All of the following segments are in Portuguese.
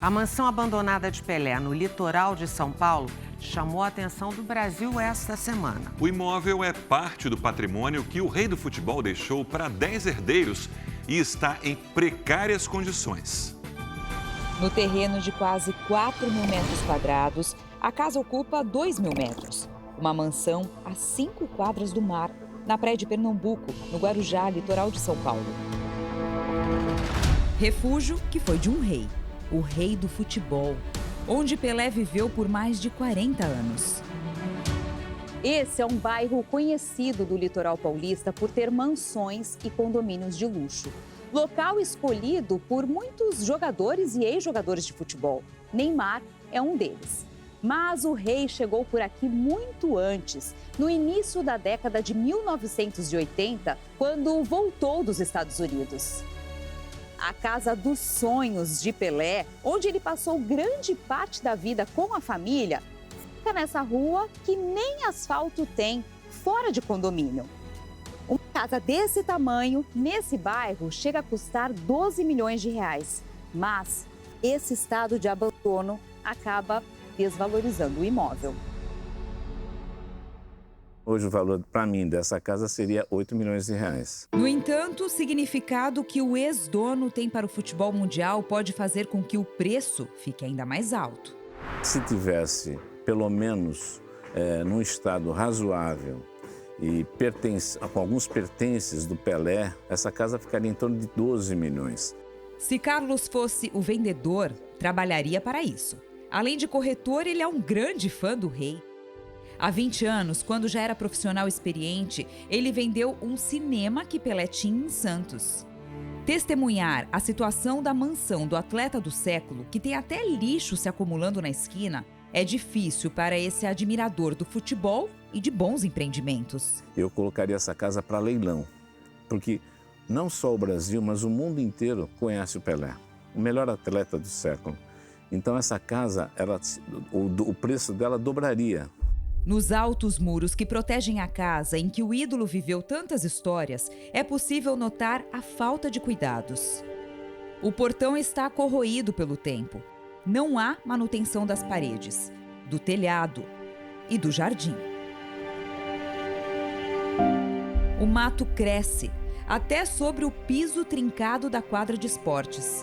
A mansão abandonada de Pelé, no litoral de São Paulo, chamou a atenção do Brasil esta semana. O imóvel é parte do patrimônio que o rei do futebol deixou para 10 herdeiros e está em precárias condições. No terreno de quase 4 mil metros quadrados, a casa ocupa 2 mil metros. Uma mansão a 5 quadras do mar, na praia de Pernambuco, no Guarujá, litoral de São Paulo. Refúgio que foi de um rei, o rei do futebol, onde Pelé viveu por mais de 40 anos. Esse é um bairro conhecido do litoral paulista por ter mansões e condomínios de luxo. Local escolhido por muitos jogadores e ex-jogadores de futebol. Neymar é um deles. Mas o rei chegou por aqui muito antes, no início da década de 1980, quando voltou dos Estados Unidos. A casa dos sonhos de Pelé, onde ele passou grande parte da vida com a família, fica nessa rua que nem asfalto tem, fora de condomínio. Uma casa desse tamanho, nesse bairro, chega a custar 12 milhões de reais. Mas esse estado de abandono acaba desvalorizando o imóvel. Hoje o valor para mim dessa casa seria 8 milhões de reais. No entanto, o significado que o ex-dono tem para o futebol mundial pode fazer com que o preço fique ainda mais alto. Se tivesse, pelo menos, num estado razoável e com alguns pertences do Pelé, essa casa ficaria em torno de 12 milhões. Se Carlos fosse o vendedor, trabalharia para isso. Além de corretor, ele é um grande fã do rei. Há 20 anos, quando já era profissional experiente, ele vendeu um cinema que Pelé tinha em Santos. Testemunhar a situação da mansão do atleta do século, que tem até lixo se acumulando na esquina, é difícil para esse admirador do futebol e de bons empreendimentos. Eu colocaria essa casa para leilão, porque não só o Brasil, mas o mundo inteiro conhece o Pelé, o melhor atleta do século. Então essa casa, o preço dela dobraria. Nos altos muros que protegem a casa em que o ídolo viveu tantas histórias, é possível notar a falta de cuidados. O portão está corroído pelo tempo. Não há manutenção das paredes, do telhado e do jardim. O mato cresce, até sobre o piso trincado da quadra de esportes.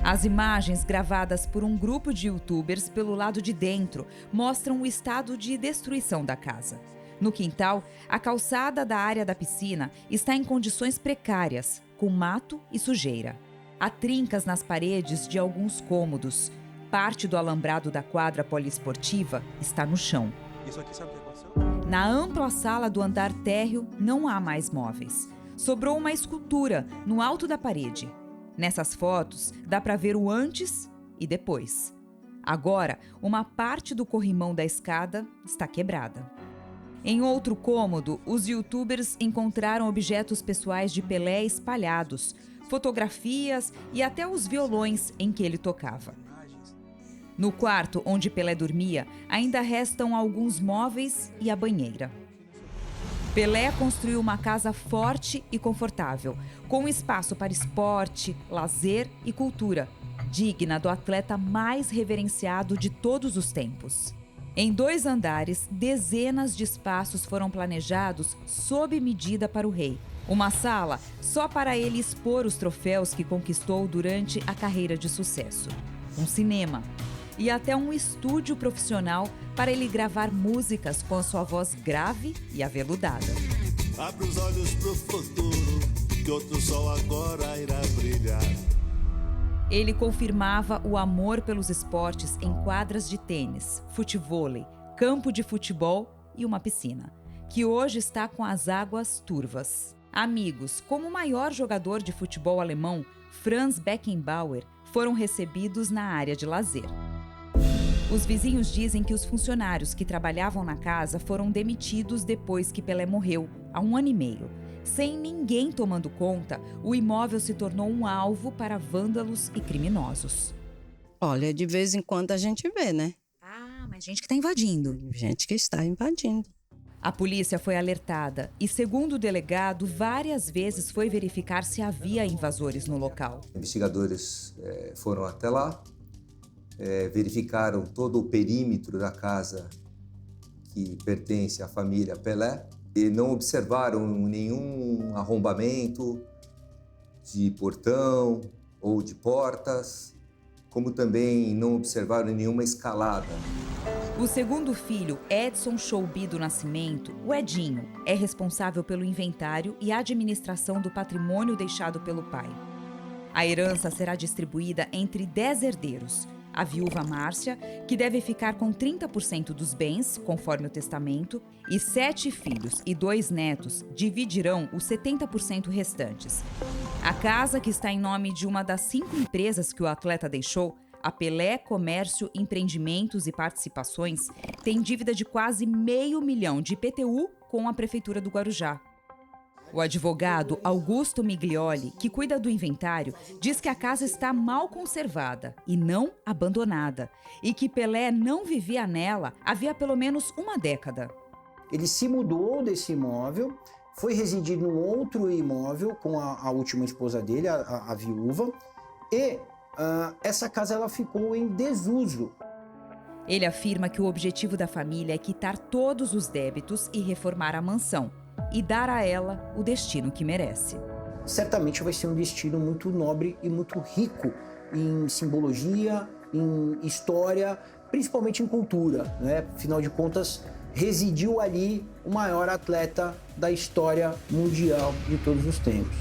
As imagens gravadas por um grupo de youtubers pelo lado de dentro mostram o estado de destruição da casa. No quintal, a calçada da área da piscina está em condições precárias, com mato e sujeira. Há trincas nas paredes de alguns cômodos. Parte do alambrado da quadra poliesportiva está no chão. Isso aqui sabe o que aconteceu? Na ampla sala do andar térreo não há mais móveis. Sobrou uma escultura no alto da parede. Nessas fotos, dá para ver o antes e depois. Agora, uma parte do corrimão da escada está quebrada. Em outro cômodo, os youtubers encontraram objetos pessoais de Pelé espalhados, fotografias e até os violões em que ele tocava. No quarto onde Pelé dormia, ainda restam alguns móveis e a banheira. Pelé construiu uma casa forte e confortável, com espaço para esporte, lazer e cultura, digna do atleta mais reverenciado de todos os tempos. Em 2 andares, dezenas de espaços foram planejados sob medida para o rei. Uma sala só para ele expor os troféus que conquistou durante a carreira de sucesso. Um cinema e até um estúdio profissional para ele gravar músicas com a sua voz grave e aveludada. Abre os olhos pro futuro, que outro sol agora irá brilhar. Ele confirmava o amor pelos esportes em quadras de tênis, futevôlei, campo de futebol e uma piscina, que hoje está com as águas turvas. Amigos, como o maior jogador de futebol alemão, Franz Beckenbauer, foram recebidos na área de lazer. Os vizinhos dizem que os funcionários que trabalhavam na casa foram demitidos depois que Pelé morreu, há 1 ano e meio. Sem ninguém tomando conta, o imóvel se tornou um alvo para vândalos e criminosos. Olha, de vez em quando a gente vê, né? Ah, mas gente que está invadindo. Gente que está invadindo. A polícia foi alertada e, segundo o delegado, várias vezes foi verificar se havia invasores no local. Investigadores foram até lá, verificaram todo o perímetro da casa que pertence à família Pelé e não observaram nenhum arrombamento de portão ou de portas, como também não observaram nenhuma escalada. O segundo filho, Edson Choubi do Nascimento, o Edinho, é responsável pelo inventário e administração do patrimônio deixado pelo pai. A herança será distribuída entre 10 herdeiros. A viúva Márcia, que deve ficar com 30% dos bens, conforme o testamento, e 7 filhos e 2 netos dividirão os 70% restantes. A casa, que está em nome de uma das 5 empresas que o atleta deixou, a Pelé Comércio, Empreendimentos e Participações, tem dívida de quase R$500 mil de IPTU com a Prefeitura do Guarujá. O advogado Augusto Miglioli, que cuida do inventário, diz que a casa está mal conservada e não abandonada, e que Pelé não vivia nela havia pelo menos uma década. Ele se mudou desse imóvel, foi residir num outro imóvel com a última esposa dele, a viúva, e essa casa ela ficou em desuso. Ele afirma que o objetivo da família é quitar todos os débitos e reformar a mansão, e dar a ela o destino que merece. Certamente vai ser um destino muito nobre e muito rico em simbologia, em história, principalmente em cultura, né? Afinal de contas, residiu ali o maior atleta da história mundial de todos os tempos.